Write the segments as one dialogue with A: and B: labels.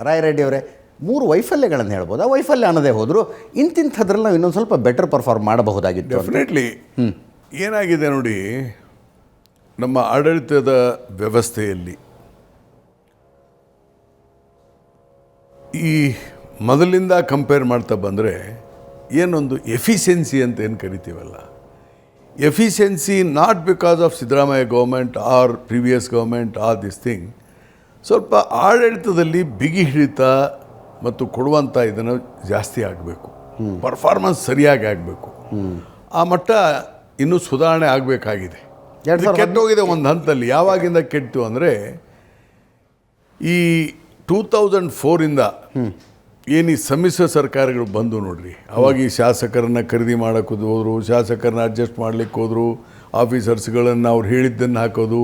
A: ರಾಯರೆಡ್ಡಿ ಅವರೇ, 3 ವೈಫಲ್ಯಗಳನ್ನು ಹೇಳ್ಬೋದು. ಆ ವೈಫಲ್ಯ ಅನ್ನೋದೇ ಹೋದರೂ ಇಂತಿಂಥದ್ರಲ್ಲಿ ನಾವು ಇನ್ನೊಂದು ಸ್ವಲ್ಪ ಬೆಟರ್ ಪರ್ಫಾರ್ಮ್ ಮಾಡಬಹುದಾಗಿತ್ತು.
B: ಡೆಫಿನೆಟ್ಲಿ ಏನಾಗಿದೆ ನೋಡಿ, ನಮ್ಮ ಆಡಳಿತದ ವ್ಯವಸ್ಥೆಯಲ್ಲಿ ಈ ಮೊದಲಿಂದ ಕಂಪೇರ್ ಮಾಡ್ತಾ ಬಂದರೆ ಏನೊಂದು ಎಫಿಷಿಯನ್ಸಿ ಅಂತ ಏನು ಕರಿತೀವಲ್ಲ, efficiency not because of Siddaramaiah government or previous government or this thing, ಸ್ವಲ್ಪ ಆಡಳಿತದಲ್ಲಿ ಬಿಗಿ ಹಿಡಿತ ಮತ್ತು ಕೊಡುವಂಥ ಇದನ್ನು ಜಾಸ್ತಿ ಆಗಬೇಕು, ಪರ್ಫಾರ್ಮೆನ್ಸ್ ಸರಿಯಾಗಿ ಆಗಬೇಕು. ಆ ಮಟ್ಟ ಇನ್ನೂ ಸುಧಾರಣೆ ಆಗಬೇಕಾಗಿದೆ. ಕೆಟ್ಟೋಗಿದೆ ಒಂದು ಹಂತದಲ್ಲಿ. ಯಾವಾಗಿಂದ ಕೆಟ್ಟು ಅಂದರೆ ಈ 2004 ಏನು ಈ ಸಮ್ಮಿಶ್ರ ಸರ್ಕಾರಗಳು ಬಂದು ನೋಡ್ರಿ, ಅವಾಗ ಈ ಶಾಸಕರನ್ನ ಖರೀದಿ ಮಾಡೋಕ್ಕೆ ಹೋದರು, ಶಾಸಕರನ್ನ ಅಡ್ಜಸ್ಟ್ ಮಾಡ್ಲಿಕ್ಕೆ ಹೋದರು, ಆಫೀಸರ್ಸ್ಗಳನ್ನು ಅವ್ರು ಹೇಳಿದ್ದನ್ನು ಹಾಕೋದು,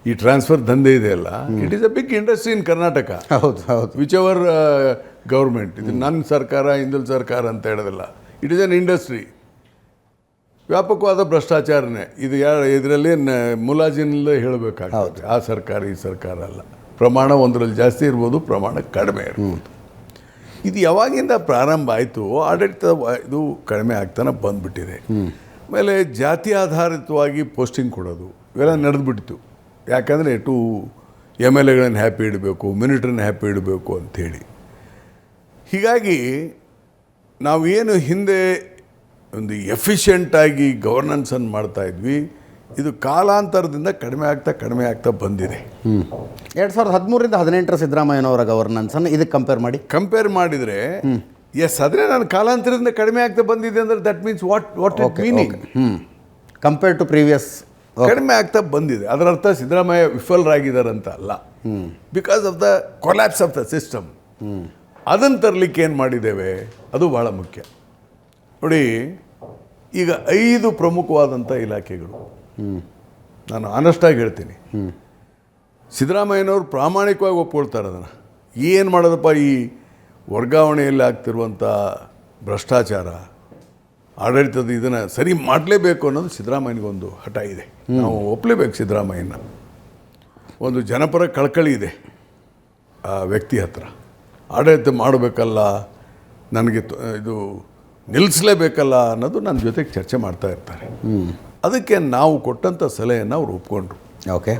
B: ಈ ಟ್ರಾನ್ಸ್ಫರ್ ದಂಧೆ ಇದೆಯಲ್ಲ, it is a big industry in Karnataka.
A: ಹೌದು ಹೌದು.
B: ವಿಚ್ ಎವರ್ ಗೌರ್ಮೆಂಟ್, ಇದು ನನ್ನ ಸರ್ಕಾರ ಹಿಂದಿನ ಸರ್ಕಾರ ಅಂತ ಹೇಳೋದಿಲ್ಲ, ಇಟ್ ಈಸ್ ಅನ್ ಇಂಡಸ್ಟ್ರಿ. ವ್ಯಾಪಕವಾದ ಭ್ರಷ್ಟಾಚಾರನೇ ಇದು. ಇದರಲ್ಲಿ ಮುಲಾಜಿನಲ್ಲೇ ಹೇಳಬೇಕಾಗ್ತದೆ. ಆ ಸರ್ಕಾರ ಈ ಸರ್ಕಾರ ಅಲ್ಲ. ಪ್ರಮಾಣ ಒಂದರಲ್ಲಿ ಜಾಸ್ತಿ ಇರ್ಬೋದು, ಪ್ರಮಾಣ ಕಡಿಮೆ ಇರ್ಬೋದು. ಇದು ಯಾವಾಗಿಂದ ಪ್ರಾರಂಭ ಆಯಿತು, ಆಡಳಿತ ಇದು ಕಡಿಮೆ ಆಗ್ತಾನೆ ಬಂದುಬಿಟ್ಟಿದೆ. ಆಮೇಲೆ ಜಾತಿ ಆಧಾರಿತವಾಗಿ ಪೋಸ್ಟಿಂಗ್ ಕೊಡೋದು ಇವೆಲ್ಲ ನಡೆದುಬಿಡ್ತು. ಯಾಕಂದರೆ MLAಗಳನ್ನು ಹ್ಯಾಪಿ ಇಡಬೇಕು, ಮಿನಿಟ್ರನ್ನ ಹ್ಯಾಪಿ ಇಡಬೇಕು ಅಂಥೇಳಿ. ಹೀಗಾಗಿ ನಾವೇನು ಹಿಂದೆ ಒಂದು ಎಫಿಷಿಯೆಂಟಾಗಿ ಗವರ್ನೆನ್ಸನ್ನು ಮಾಡ್ತಾಯಿದ್ವಿ, ಇದು ಕಾಲಾಂತರದಿಂದ ಕಡಿಮೆ ಆಗ್ತಾ ಬಂದಿದೆ.
A: 2013ರಿಂದ 18 ಸಿದ್ದರಾಮಯ್ಯನವರ ಗವರ್ನೆನ್ಸನ್ನು ಇದಕ್ಕೆ ಕಂಪೇರ್ ಮಾಡಿದರೆ
B: ಎಸ್, ಆದರೆ ನಾನು ಕಾಲಾಂತರದಿಂದ ಕಡಿಮೆ ಆಗ್ತಾ ಬಂದಿದೆ ಅಂದರೆ that means what it meaning.
A: Compare to previous
B: ಕಡಿಮೆ ಆಗ್ತಾ ಬಂದಿದೆ. ಅದರ ಅರ್ಥ ಸಿದ್ದರಾಮಯ್ಯ ವಿಫಲರಾಗಿದ್ದಾರಂತ ಅಲ್ಲ, because of the collapse of the system. ಅದನ್ನು ತರಲಿಕ್ಕೆ ಏನು ಮಾಡಿದ್ದೇವೆ, ಅದು ಭಾಳ ಮುಖ್ಯ. ನೋಡಿ, ಈಗ 5 ಪ್ರಮುಖವಾದಂಥ ಇಲಾಖೆಗಳು, ನಾನು ಆನೆಸ್ಟಾಗಿ ಹೇಳ್ತೀನಿ, ಸಿದ್ದರಾಮಯ್ಯನವರು ಪ್ರಾಮಾಣಿಕವಾಗಿ ಒಪ್ಕೊಳ್ತಾರೆ ಅದನ್ನು. ಏನು ಮಾಡೋದಪ್ಪ, ಈ ವರ್ಗಾವಣೆಯಲ್ಲಿ ಆಗ್ತಿರುವಂಥ ಭ್ರಷ್ಟಾಚಾರ, ಆಡಳಿತದ ಇದನ್ನು ಸರಿ ಮಾಡಲೇಬೇಕು ಅನ್ನೋದು ಸಿದ್ದರಾಮಯ್ಯನಿಗೊಂದು ಹಠ ಇದೆ. ನಾವು ಒಪ್ಪಲೇಬೇಕು ಸಿದ್ದರಾಮಯ್ಯನ. ಒಂದು ಜನಪರ ಕಳಕಳಿ ಇದೆ ಆ ವ್ಯಕ್ತಿ ಹತ್ರ. ಆಡಳಿತ ಮಾಡಬೇಕಲ್ಲ, ನನಗೆ ಇದು ನಿಲ್ಲಿಸಲೇಬೇಕಲ್ಲ ಅನ್ನೋದು ನನ್ನ ಜೊತೆಗೆ ಚರ್ಚೆ ಮಾಡ್ತಾ ಇರ್ತಾರೆ. ಅದಕ್ಕೆ ನಾವು ಕೊಟ್ಟಂಥ ಸಲಹೆಯನ್ನು ಅವ್ರು ಒಪ್ಕೊಂಡ್ರು.
A: ಓಕೆ.